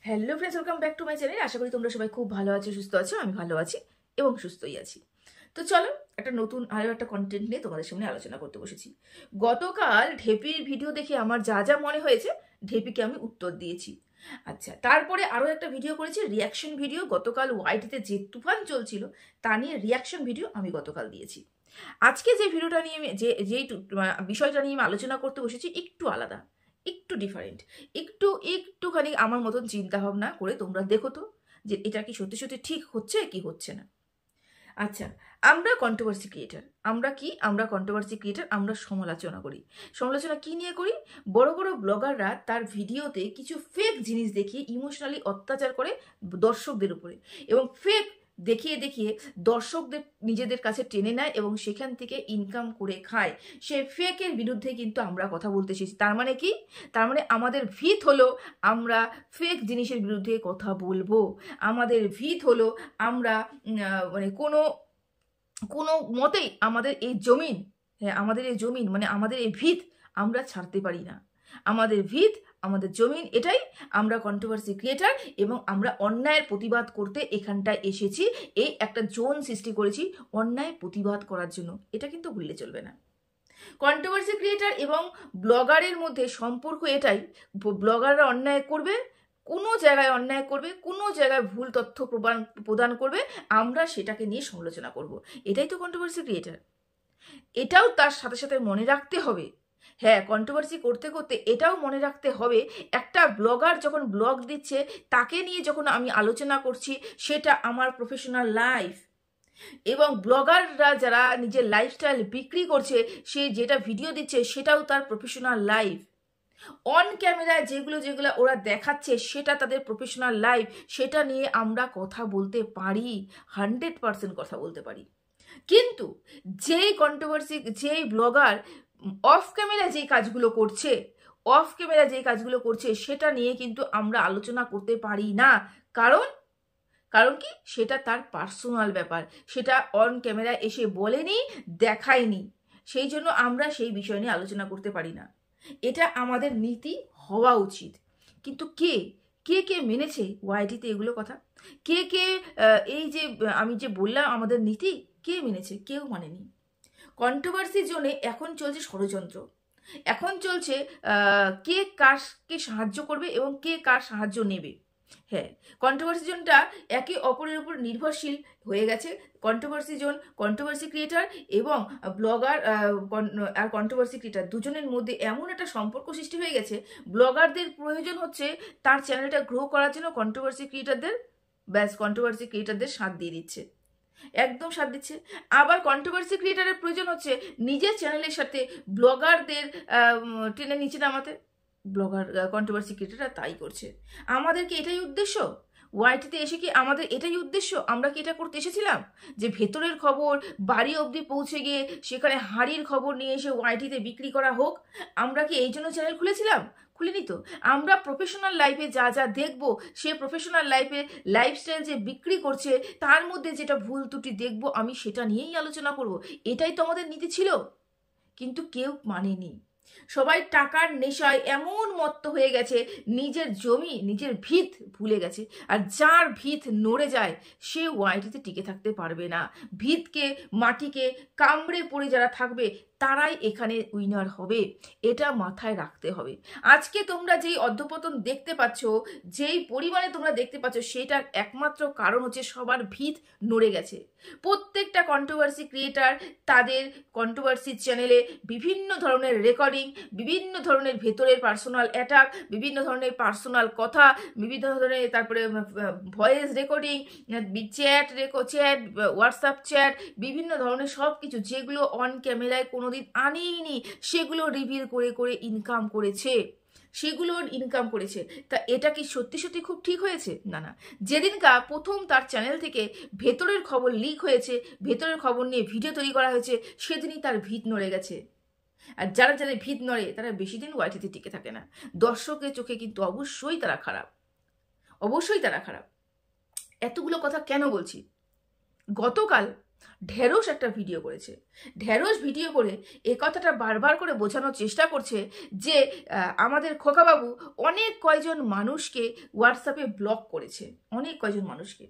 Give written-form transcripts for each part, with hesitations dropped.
Hello friends, welcome back to my channel. আশা করি তোমরা সবাই খুব ভালো আছো, সুস্থ আছো। আমি ভালো আছি এবং সুস্থই আছি। তো চলো একটা নতুন আরও একটা কন্টেন্ট নিয়ে তোমাদের সামনে আলোচনা করতে বসেছি। গতকাল ঢেপির ভিডিও দেখে আমার যা যা মনে হয়েছে ঢেপিকে আমি উত্তর দিয়েছি। আচ্ছা, তারপরে আরও একটা ভিডিও করেছি, রিয়াকশন ভিডিও। গতকাল ওয়াইটিতে যে তুফান চলছিল তা নিয়ে রিয়াকশন ভিডিও আমি গতকাল দিয়েছি। আজকে যে ভিডিওটা নিয়ে যেই বিষয়টা নিয়ে আমি আলোচনা করতে বসেছি একটু আলাদা, একটু ডিফারেন্ট, একটুখানি আমার মতন চিন্তা ভাবনা করে তোমরা দেখো তো যে এটা কি সত্যি সত্যি ঠিক হচ্ছে কি হচ্ছে না। আচ্ছা, আমরা কন্ট্রোভার্সি ক্রিয়েটার। আমরা কন্ট্রোভার্সি ক্রিয়েটার, আমরা সমালোচনা করি। সমালোচনা কি নিয়ে করি? বড় বড় ব্লগাররা তার ভিডিওতে কিছু ফেক জিনিস দেখিয়ে ইমোশনালি অত্যাচার করে দর্শকদের উপরে, এবং ফেক দেখিয়ে দেখিয়ে দর্শকদের নিজেদের কাছে টেনে নেয় এবং সেখান থেকে ইনকাম করে খায়। সে ফেকের বিরুদ্ধে কিন্তু আমরা কথা বলতে এসেছি। তার মানে কি? তার মানে আমাদের ভিত হলো আমরা ফেক জিনিসের বিরুদ্ধে কথা বলবো। আমাদের ভিত হলো আমরা মানে কোনো কোনো মতেই আমাদের এই জমিন, হ্যাঁ আমাদের এই জমিন মানে আমাদের এই ভিত আমরা ছাড়তে পারি না। আমাদের ভিত, আমাদের জমিন, এটাই। আমরা কন্ট্রোভার্সি ক্রিয়েটার এবং আমরা অন্যায়ের প্রতিবাদ করতে এখানটায় এসেছি। এই একটা জোন সৃষ্টি করেছি অন্যায় প্রতিবাদ করার জন্য। এটা কিন্তু ভুললে চলবে না। কন্ট্রোভার্সি ক্রিয়েটার এবং ব্লগারের মধ্যে সম্পর্ক এটাই, ব্লগাররা অন্যায় করবে, কোনো জায়গায় অন্যায় করবে, কোনো জায়গায় ভুল তথ্য প্রদান করবে, আমরা সেটাকে নিয়ে সমালোচনা করব। এটাই তো কন্ট্রোভার্সি ক্রিয়েটার। এটাও তার সাথে সাথে মনে রাখতে হবে, হ্যাঁ কন্ট্রোভার্সি করতে করতে এটাও মনে রাখতে হবে, একটা ব্লগার যখন ব্লগ দিচ্ছে তাকে নিয়ে যখন আমি আলোচনা করছি সেটা আমার প্রফেশনাল লাইফ। এবং ব্লগাররা যারা নিজের লাইফস্টাইল বিক্রি করছে, সে যেটা ভিডিও দিচ্ছে সেটাও তার প্রফেশনাল লাইফ। অন ক্যামেরায় যেগুলো যেগুলো ওরা দেখাচ্ছে সেটা তাদের প্রফেশনাল লাইফ। সেটা নিয়ে আমরা কথা বলতে পারি, 100% কথা বলতে পারি। কিন্তু যেই কন্ট্রোভার্সি, যেই ব্লগার অফ ক্যামেরা যেই কাজগুলো করছে সেটা নিয়ে কিন্তু আমরা আলোচনা করতে পারি না। কারণ কারণ কি? সেটা তার পার্সোনাল ব্যাপার, সেটা অন ক্যামেরায় এসে বলেনি, দেখায়নি। সেই জন্য আমরা সেই বিষয় নিয়ে আলোচনা করতে পারি না। এটা আমাদের নীতি হওয়া উচিত। কিন্তু কে কে কে মেনেছে ওয়াইটিতে এগুলো কথা? কে কে এই যে আমি যে বললাম আমাদের নীতি, কে মেনেছে? কেউ মানেনি। কন্ট্রোভার্সি জোনে এখন চলছে ষড়যন্ত্র। এখন চলছে কে কারকে সাহায্য করবে এবং কে কার সাহায্য নেবে। হ্যাঁ, কন্ট্রোভার্সি জোনটা একে অপরের উপর নির্ভরশীল হয়ে গেছে। কন্ট্রোভার্সি জোন, কন্ট্রোভার্সি ক্রিয়েটার এবং ব্লগার আর কন্ট্রোভার্সি ক্রিয়েটার দুজনের মধ্যে এমন একটা সম্পর্ক সৃষ্টি হয়ে গেছে, ব্লগারদের প্রয়োজন হচ্ছে তার চ্যানেলটা গ্রো করার জন্য কন্ট্রোভার্সি ক্রিয়েটারদের সাথ দিয়ে দিচ্ছে, একদম সাথ দিচ্ছে। আবার কন্ট্রোভার্সি ক্রিয়েটারের প্রয়োজন হচ্ছে নিজের চ্যানেলের সাথে ব্লগারদের টেনে নিচে নামাতে। কন্ট্রোভার্সি ক্রিয়েটাররা তাই করছে। আমাদের কি এটাই উদ্দেশ্য? ওয়াইটিতে এসে কি আমাদের এটাই উদ্দেশ্য? আমরা কি এটা করতে এসেছিলাম যে ভেতরের খবর বাড়ি অবধি পৌঁছে গিয়ে সেখানে হাড়ির খবর নিয়ে এসে ওয়াইটিতে বিক্রি করা হোক? আমরা কি এই জন্য চ্যানেল খুলেছিলাম? খুলিনি তো। আমরা প্রফেশনাল লাইফে যা যা দেখবো, সে প্রফেশনাল লাইফে লাইফস্টাইল যে বিক্রি করছে তার মধ্যে যেটা ভুল ত্রুটি দেখবো আমি সেটা নিয়েই আলোচনা করব। এটাই তো আমাদের নীতি ছিল। কিন্তু কেউ মানেনি। সবাই টাকার নেশায় এমন মত্ত হয়ে গেছে, নিজের জমি নিজের ভিত ভুলে গেছে। আর যার ভিত নড়ে যায় সে ওয়াইটিতে টিকে থাকতে পারবে না। ভিতকে, মাটিকে কামড়ে পড়ে যারা থাকবে তারাই এখানে উইনার হবে। এটা মাথায় রাখতে হবে। আজকে তোমরা যেই অধঃপতন দেখতে পাচ্ছ, যেই পরিমাণে তোমরা দেখতে পাচ্ছ, সেটার একমাত্র কারণ হচ্ছে সবার ভিত নড়ে গেছে। প্রত্যেকটা কন্ট্রোভার্সি ক্রিয়েটার তাদের কন্ট্রোভার্সি চ্যানেলে বিভিন্ন ধরনের রেকর্ডিং, বিভিন্ন ধরনের ভেতরের পার্সোনাল অ্যাটাক, বিভিন্ন ধরনের পার্সোনাল কথা, বিভিন্ন ধরনের তারপরে voice recording, chat WhatsApp chat, বিভিন্ন ধরনের সব কিছু যেগুলো অন ক্যামেরায় কোনোদিন আনেইনি সেগুলো রিভিল করে করে ইনকাম করেছে। তা এটা কি সত্যি সত্যি খুব ঠিক হয়েছে? না না। যেদিনকা প্রথম তার চ্যানেল থেকে ভেতরের খবর লিক হয়েছে, ভেতরের খবর নিয়ে ভিডিও তৈরি করা হয়েছে, সেদিনই তার ভিত নড়ে গেছে। আর যারা যারা ভিত নড়ে তারা বেশি দিন ওয়াইটিতে টিকে থাকে না। দর্শকের চোখে কিন্তু অবশ্যই তারা খারাপ। এতগুলো কথা কেন বলছি? গতকাল ঢেঁড়স একটা ভিডিও করেছে। ঢেঁড়স ভিডিও করে এ কথাটা বারবার করে বোঝানোর চেষ্টা করছে যে আমাদের খোকাবাবু অনেক কয়জন মানুষকে হোয়াটসঅ্যাপে ব্লক করেছে, অনেক কয়জন মানুষকে।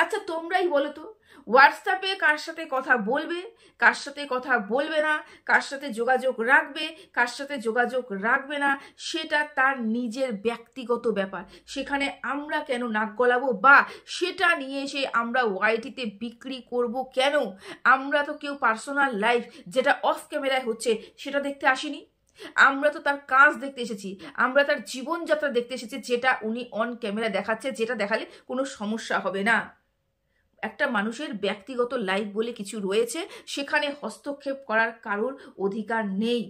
আচ্ছা তোমরাই বলো তো, হোয়াটসঅ্যাপে কার সাথে কথা বলবে, কার সাথে কথা বলবে না, কার সাথে যোগাযোগ রাখবে, কার সাথে যোগাযোগ রাখবে না, সেটা তার নিজের ব্যক্তিগত ব্যাপার। সেখানে আমরা কেন নাক গলাবো, বা সেটা নিয়ে এসে আমরা ওয়াইটিতে বিক্রি করব কেন? আমরা তো কেউ পার্সোনাল লাইফ যেটা অফ ক্যামেরায় হচ্ছে সেটা দেখতে আসিনি। আমরা তো তার কাজ দেখতে এসেছি, আমরা তার জীবনযাত্রা দেখতে এসেছি, যেটা উনি অন ক্যামেরা দেখাচ্ছে, যেটা দেখালে কোনো সমস্যা হবে না। একটা মানুষের ব্যক্তিগত লাইফ বলে কিছু রয়েছে, সেখানে হস্তক্ষেপ করার কারোর অধিকার নেই।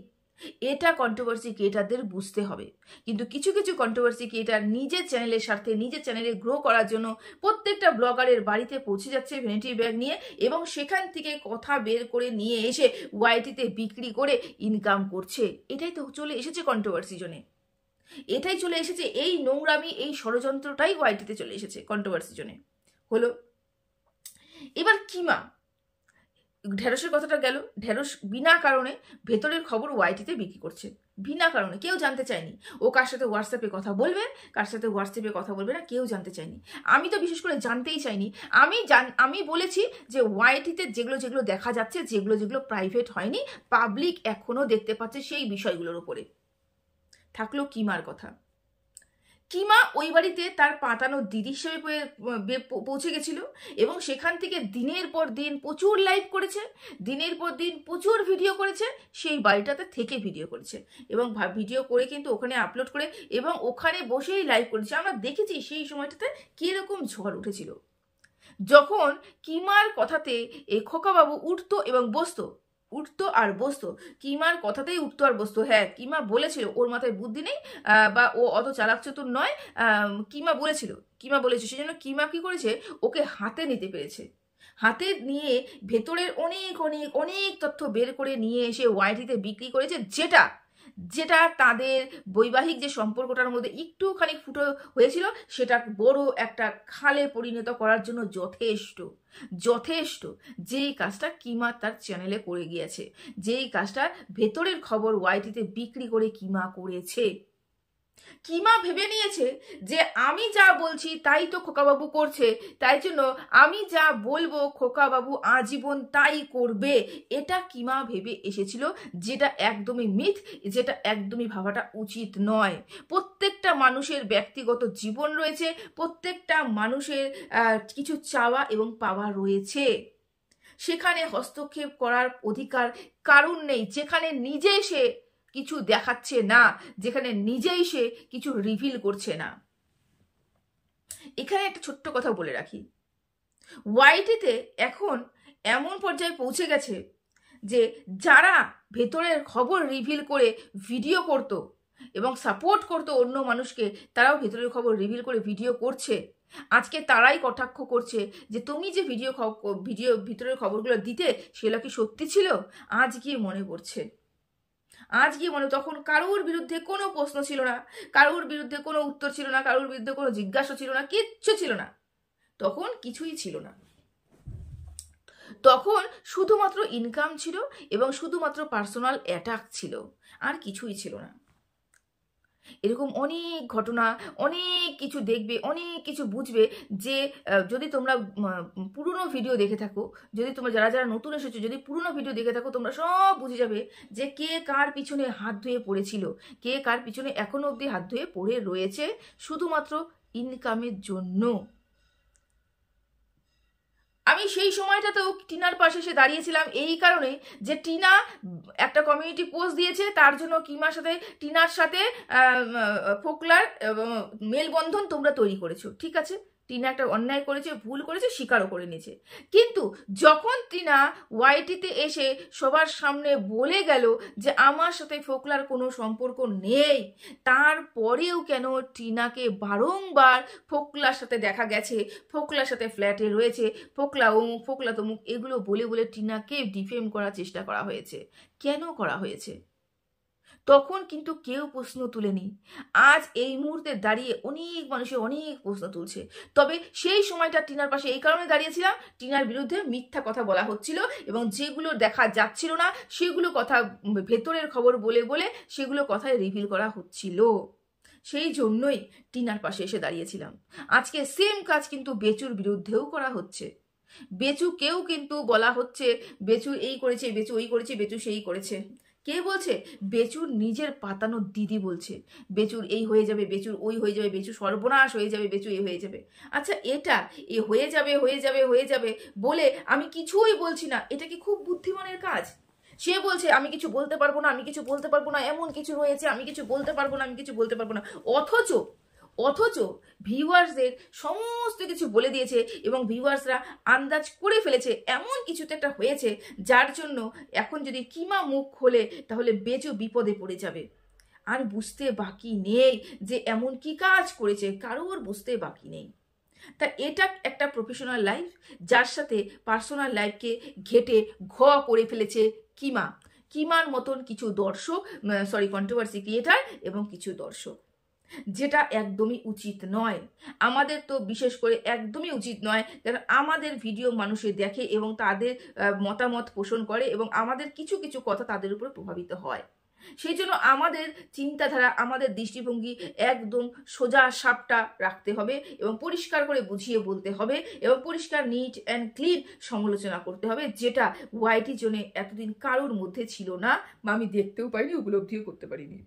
এটা কন্ট্রোভার্সি ক্রিয়েটারদের বুঝতে হবে। কিন্তু কিছু কিছু কন্ট্রোভার্সি ক্রিয়েটার নিজের চ্যানেলের স্বার্থে, নিজের চ্যানেলে গ্রো করার জন্য প্রত্যেকটা ব্লগারের বাড়িতে পৌঁছে যাচ্ছে ভ্যানিটি ব্যাগ নিয়ে, এবং সেখান থেকে কথা বের করে নিয়ে এসে ওয়াইটিতে বিক্রি করে ইনকাম করছে। এটাই তো চলে এসেছে কন্ট্রোভার্সি জোনে, এটাই চলে এসেছে, এই নোংরামি, এই ষড়যন্ত্রটাই ওয়াইটিতে চলে এসেছে কন্ট্রোভার্সি জোনে। হলো এবার কিমা, ঢেঁড়সের কথাটা গেল, ঢেঁড়স বিনা কারণে ভেতরের খবর ওয়াইটিতে বিক্রি করছে, বিনা কারণে। কেউ জানতে চায়নি ও কার সাথে হোয়াটসঅ্যাপে কথা বলবে, কার সাথে হোয়াটসঅ্যাপে কথা বলবে না, কেউ জানতে চায়নি। আমি তো বিশেষ করে জানতেই চাইনি। আমি বলেছি যে ওয়াইটিতে যেগুলো যেগুলো দেখা যাচ্ছে, যেগুলো যেগুলো প্রাইভেট হয়নি, পাবলিক এখনো দেখতে পাচ্ছে, সেই বিষয়গুলোর উপরে। থাকলো কিমার কথা। কিমা ওই বাড়িতে তার পাতানো দিদি হিসেবে পৌঁছে গেছিল, এবং সেখান থেকে দিনের পর দিন প্রচুর লাইভ করেছে, দিনের পর দিন প্রচুর ভিডিও করেছে, সেই বাড়িটাতে থেকে ভিডিও করেছে, এবং ভিডিও করে কিন্তু ওখানে আপলোড করে, এবং ওখানে বসেই লাইভ করেছে। আমরা দেখেছি সেই সময়টাতে কিরকম ঝড় উঠেছিল, যখন কিমার কথাতে এই খোকাবাবু উঠতো এবং বসতো, উঠতো আর বসতো, কিমার কথাতেই উঠতো আর বসতো। হ্যাঁ, কিমা বলেছিল ওর মাথায় বুদ্ধি নেই, বা ও অত চালাক চতুর নয়, কিমা বলেছিল, সেই জন্য কিমা কি করেছে, ওকে হাতে নিতে পেরেছে। হাতে নিয়ে ভেতরের অনেক অনেক অনেক তথ্য বের করে নিয়ে এসে ওয়াইটিতে বিক্রি করেছে, যেটা যেটা তাদের বৈবাহিক যে সম্পর্কটার মধ্যে একটুখানি ফুটো হয়েছিল, সেটা বড় একটা খালে পরিণত করার জন্য যথেষ্ট যথেষ্ট। যেই কাজটা কিমা তার চ্যানেলে করে গিয়েছে, যেই কাজটা ভেতরের খবর ওয়াইটিতে বিক্রি করে কিমা করেছে। কিমা ভেবে নিয়েছে যে আমি যা বলছি তাই তো খোকাবাবু করছে, তাই জন্য আমি যা বলবো খোকাবাবু আজীবন তাই করবে। এটা কিমা ভেবে এসেছিল, যেটা একদমই মিথ, যেটা একদমই ভাবাটা উচিত নয়। প্রত্যেকটা মানুষের ব্যক্তিগত জীবন রয়েছে, প্রত্যেকটা মানুষের কিছু চাওয়া এবং পাওয়া রয়েছে, সেখানে হস্তক্ষেপ করার অধিকার কারণ নেই। যেখানে নিজে সে কিছু দেখাচ্ছে না, যেখানে নিজেই সে কিছু রিভিল করছে না। এখানে একটা ছোট্ট কথা বলে রাখি, ওয়াইটিতে এখন এমন পর্যায়ে পৌঁছে গেছে যে যারা ভেতরের খবর রিভিল করে ভিডিও করত এবং সাপোর্ট করতো অন্য মানুষকে, তারাও ভেতরের খবর রিভিল করে ভিডিও করছে। আজকে তারাই কটাক্ষ করছে যে তুমি যে ভিতরের খবরগুলো দিতে, সেগুলো কি সত্যি ছিল? আজ গিয়ে মনে পড়ছে, তখন কারোর বিরুদ্ধে কোনো প্রশ্ন ছিল না, কারোর বিরুদ্ধে কোনো উত্তর ছিল না, কারোর বিরুদ্ধে কোনো জিজ্ঞাসা ছিল না, কিচ্ছু ছিল না, তখন কিছুই ছিল না। তখন শুধুমাত্র ইনকাম ছিল এবং শুধুমাত্র পার্সোনাল অ্যাটাক ছিল, আর কিছুই ছিল না। এরকম অনেক ঘটনা, অনেক কিছু দেখবে, অনেক কিছু বুঝবে, যে যদি তোমরা পুরনো ভিডিও দেখে থাকো, যদি তোমরা যারা যারা নতুন এসেছো, যদি পুরনো ভিডিও দেখে থাকো, তোমরা সব বুঝে যাবে যে কে কার পিছনে হাত ধুয়ে পড়েছিল, কে কার পিছনে এখনো অবধি হাত ধুয়ে পড়ে রয়েছে, শুধুমাত্র ইনকামের জন্য। আমি সেই সময়টাতেও টিনার পাশে এসে দাঁড়িয়েছিলাম এই কারণে, যে টিনা একটা কমিউনিটি পোস্ট দিয়েছে, তার জন্য কিমার সাথে, টিনার সাথে ফোকলার মেলবন্ধন তোমরা তৈরি করেছো। ঠিক আছে, টিনা একটা অন্যায় করেছে, ভুল করেছে, স্বীকারও করে নিয়েছে। কিন্তু যখন টিনা ওয়াইটিতে এসে সবার সামনে বলে গেল যে আমার সাথে ফোকলার কোনো সম্পর্ক নেই, তারপরেও কেন টিনাকে বারংবার ফোকলার সাথে দেখা গেছে, ফোকলার সাথে ফ্ল্যাটে রয়েছে, ফোকলা অমুক, ফোকলা তমুক, এগুলো বলে বলে টিনাকে ডিফেম করার চেষ্টা করা হয়েছে। কেন করা হয়েছে? তখন কিন্তু কেউ প্রশ্ন তুলেনি। আজ এই মুহূর্তে দাঁড়িয়ে অনেক মানুষের অনেক প্রশ্ন তুলছে। তবে সেই সময়টা টিনার পাশে এই কারণে দাঁড়িয়েছিলাম, টিনার বিরুদ্ধে মিথ্যা কথা বলা হচ্ছিল এবং যেগুলো দেখা যাচ্ছিল না সেগুলো কথা ভেতরের খবর বলে বলে সেগুলো কথায় রিভিল করা হচ্ছিল। সেই জন্যই টিনার পাশে এসে দাঁড়িয়েছিলাম। আজকে সেম কাজ কিন্তু বেচুর বিরুদ্ধেও করা হচ্ছে। বেচুকেও কিন্তু বলা হচ্ছে বেচু এই করেছে, বেচু ওই করেছে, বেচু সেই করেছে। কে বলছে? বেচুর নিজের পাতানো দিদি বলছে বেচুর এই হয়ে যাবে, বেচুর ওই হয়ে যাবে, বেচু সর্বনাশ হয়ে যাবে, বেচু এই হয়ে যাবে। আচ্ছা, এটা এ হয়ে যাবে হয়ে যাবে হয়ে যাবে বলে আমি কিছুই বলছি না, এটা কি খুব বুদ্ধিমানের কাজ? সে বলছে আমি কিছু বলতে পারবো না, আমি কিছু বলতে পারবো না, এমন কিছু হয়েছে আমি কিছু বলতে পারবো না, আমি কিছু বলতে পারবো না। অথচ অথচ ভিউয়ার্সদের সমস্ত কিছু বলে দিয়েছে এবং ভিউয়ার্সরা আন্দাজ করে ফেলেছে এমন কিছু তো একটা হয়েছে যার জন্য এখন যদি কিমা মুখ খোলে তাহলে বেচু বিপদে পড়ে যাবে। আর বুঝতে বাকি নেই যে এমন কি কাজ করেছে, কারোর বুঝতে বাকি নেই। তা এটা একটা প্রফেশনাল লাইফ যার সাথে পার্সোনাল লাইফকে ঘেটে ঘ করে ফেলেছে কিমা। কিমার মতন কিছু দর্শক, কন্ট্রোভার্সি ক্রিয়েটার এবং কিছু দর্শক, যেটা একদমই উচিত নয়। আমাদের তো বিশেষ করে একদমই উচিত নয়, কারণ আমাদের ভিডিও মানুষে দেখে এবং তাদের মতামত পোষণ করে এবং আমাদের কিছু কিছু কথা তাদের উপর প্রভাবিত হয়। সেই জন্য আমাদের চিন্তাধারা, আমাদের দৃষ্টিভঙ্গি একদম সোজা সাপটা রাখতে হবে এবং পরিষ্কার করে বুঝিয়ে বলতে হবে এবং পরিষ্কার নিট অ্যান্ড ক্লিন সমালোচনা করতে হবে, যেটা ওয়াইটি জোনে এতদিন কারোর মধ্যে ছিল না বা আমি দেখতেও পারিনি, উপলব্ধিও করতে পারিনি।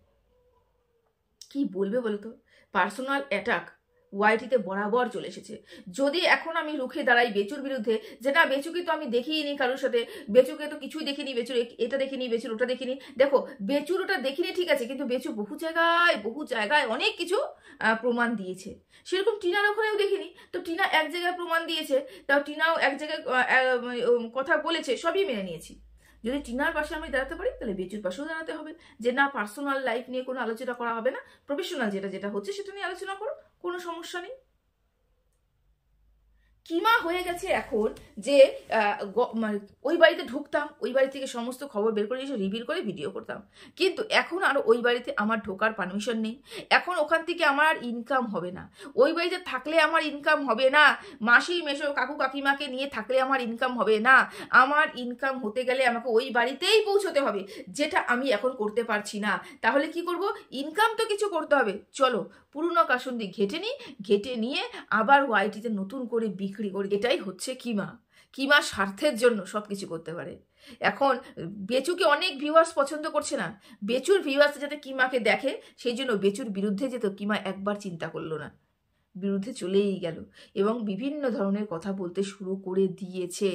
কি বলবে বলতো? পার্সোনাল অ্যাটাক ওয়াইটিতে বরাবর চলে এসেছে। যদি এখন আমি রুখে দাঁড়াই বেচুর বিরুদ্ধে যে না বেচুকে তো আমি দেখিনি কারোর সাথে, বেচুকে তো কিছুই দেখিনি, বেচুর এটা দেখিনি, বেচুর ওটা দেখিনি। দেখো, বেচুর ওটা দেখিনি ঠিক আছে, কিন্তু বেচু বহু জায়গায় অনেক কিছু প্রমাণ দিয়েছে। সেরকম টিনার ওখানেও দেখিনি, তো টিনা এক জায়গায় প্রমাণ দিয়েছে, তাও টিনাও এক জায়গায় কথা বলেছে, সবই মেনে নিয়েছি। যদি টিনার পাশে আমি দাঁড়াতে পারি তাহলে বেচুর পাশেও দাঁড়াতে হবে, যে না পার্সোনাল লাইফ নিয়ে কোনো আলোচনা করা হবে না, প্রফেশনাল যেটা হচ্ছে সেটা নিয়ে আলোচনা করো, কোনো সমস্যা নেই। কিমা হয়ে গেছে এখন যে ওই বাড়িতে ঢুকতাম, ওই বাড়ি থেকে সমস্ত খবর বের করে এসে রিভিল করে ভিডিও করতাম, কিন্তু এখন আর ওই বাড়িতে আমার ঢোকার পারমিশন নেই। এখন ওখান থেকে আমার আর ইনকাম হবে না, ওই বাড়িতে থাকলে আমার ইনকাম হবে না, মাসি মেশো কাকু কাকিমাকে নিয়ে থাকলে আমার ইনকাম হবে না। আমার ইনকাম হতে গেলে আমাকে ওই বাড়িতেই পৌঁছতে হবে, যেটা আমি এখন করতে পারছি না। তাহলে কি করব? ইনকাম তো কিছু করতে হবে। চলো পুরনো কাসুন্দি ঘেটে নিয়ে আবার ওয়াইটিতে নতুন করে বিক্রি করি। এটাই হচ্ছে কিমা স্বার্থের জন্য সবকিছু করতে পারে। এখন বেচুকে অনেক ভিউয়ার্স পছন্দ করছে না, বেচুর ভিউয়ার্স যাতে কিমাকে দেখে সেই জন্য বেচুর বিরুদ্ধে যেত কিমা একবার চিন্তা করলো না, বিরুদ্ধে চলেই গেল এবং বিভিন্ন ধরনের কথা বলতে শুরু করে দিয়েছে।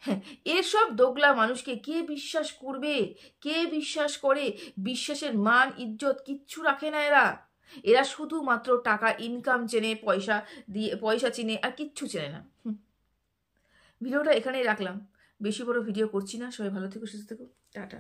হ্যাঁ, এসব দোগলা মানুষকে কে বিশ্বাস করবে? কে বিশ্বাস করে? বিশ্বাসের মান ইজ্জত কিচ্ছু রাখে না এরা শুধুমাত্র টাকা ইনকাম চেনে, পয়সা চিনে, আর কিচ্ছু চেনে না। ভিডিওটা এখানেই রাখলাম, বেশি বড় ভিডিও করছি না। সবাই ভালো থেকো, সুস্থ থেকো, টাটা।